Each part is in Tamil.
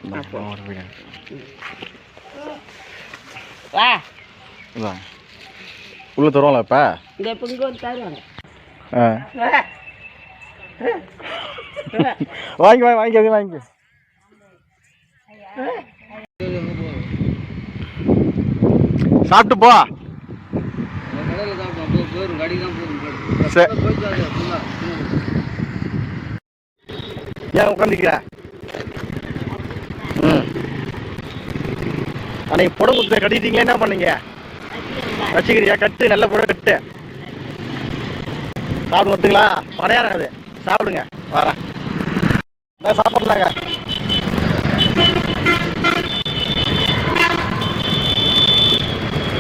வா உள்ள தருவாங்களா இப்போ இந்த இப்போ இங்கே வந்து தருவாங்க. வாங்கி வாங்கி வாங்கி சாப்பிட்டு போ. ஏன் உட்காந்துக்கிற? அன்னைக்கு புடவை கொடுத்த கட்டிட்டீங்களா? என்ன பண்ணீங்க? வச்சுக்கிறியா? கட்டு, நல்ல புடவை கட்டு. சாப்பிட்டு வந்துங்களா? படையாரம் அது சாப்பிடுங்க. வரேன் சாப்பிடலாங்க.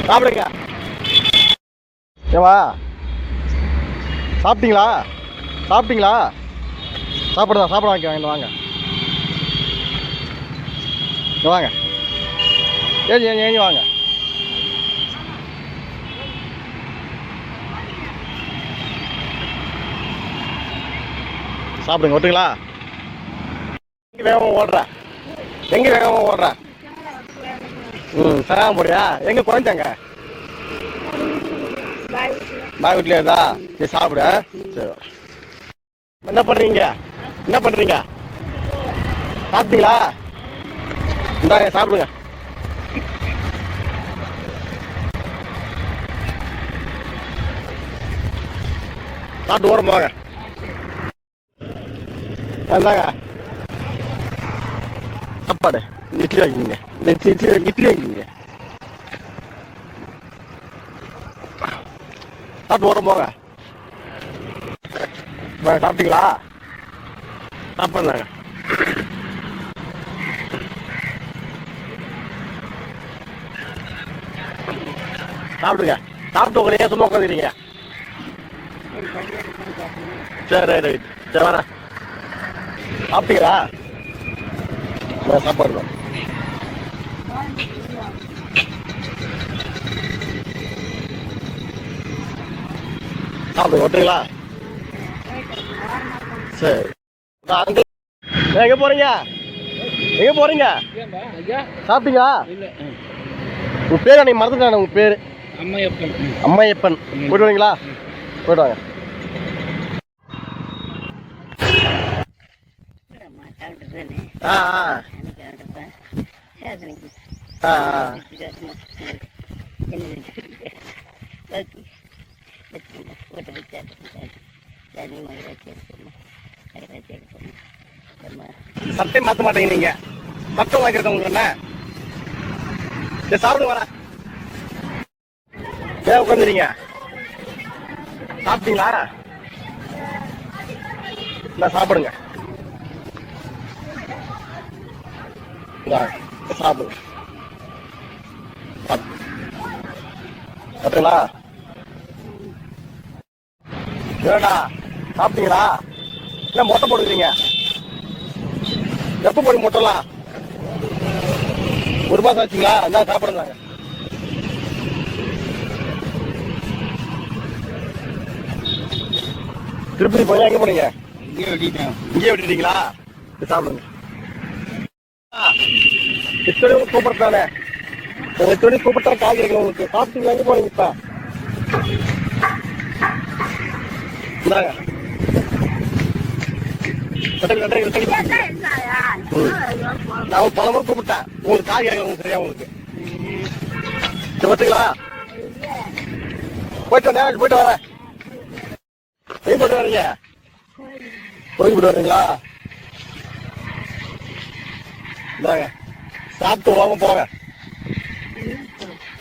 சாப்பிடுங்க. ஏவா சாப்பிட்டீங்களா? சாப்பிட்டீங்களா? சாப்பிடுதா? சாப்பிட வாங்க வாங்க வாங்க. ஏஞ்சி வாங்க. சாப்பிடுங்க. ஒட்டுங்களா? எங்க வேகமா ஓடுற? சராம போறியா? எங்க குறைஞ்சாங்க? பாய் வீட்லயே இருந்தா சரி சாப்பிடு. சரி என்ன பண்றீங்க? சாப்பிட்டீங்களா? இந்தாங்க சாப்பிடுங்க. சாப்பிட்டு ஓரம் போங்க. இந்தாங்க சாப்பாடு. இட்லி வாங்கிங்க. இட்லி வாங்கிங்க. சாப்பிட்டு ஓரம் போங்க. சாப்பிட்டீங்களா? சாப்பிட்றாங்க. சாப்பிடுங்க. சாப்பிட்டு உங்களை சும்மா உட்காந்துக்கிறீங்க. சரி ரைட். சரி வரேன். சாப்பிட்டீங்களா? சாப்பாடு சாப்பிடுங்க. ஒட்டுங்களா? சரி. எங்க போறீங்க? சாப்பிட்டீங்களா? உங்க பேர் அன்னைக்கு மறந்துட்டானே. உங்க பேரு அம்மையப்பன். போயிட்டு வரீங்களா? போயிட்டு வாங்க. சட்டை மாற்ற மாட்டேங்க நீங்க. சட்டம் வாங்கிறத உங்களுக்கு என்ன? சாப்பிடுங்க. வர ஏன் உட்காந்துறீங்க? சாப்பிட்டீங்களா? சாப்பிடுங்க. சாப்பிடுங்க. சாப்பிட்டீங்களா? ஏடா சாப்பிட்டீங்களா? என்ன மொட்டை போடுறீங்க? எப்ப போடுங்க மொட்டைலாம்? ஒரு மாசம் ஆச்சுங்களா? என்ன சாப்பிடுங்க. திருப்பதி போய் எங்க போனீங்க? இங்கே விட்டுட்டீங்களா? சாப்பிடுங்க. இத்தனை கூப்பிடுறானே. இத்தனை கூப்பிட்டா காய் இருக்கு உங்களுக்கு. சாப்பிட்டீங்களா? எங்க போறீங்க இப்ப? நான் பல முறை கூப்பிட்டேன். உங்களுக்கு காய் உங்களுக்கு சரியா? உங்களுக்கு பார்த்துங்களா? போயிட்டு வரேன். எங்க போயிட்டு வரீங்க? போயிட்டு வர்றீங்களா? இந்தாங்க சாப்பிட்டு வாங்க போங்க.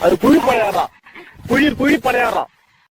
அது குழி பணியாரம். குழி பணியாரம்.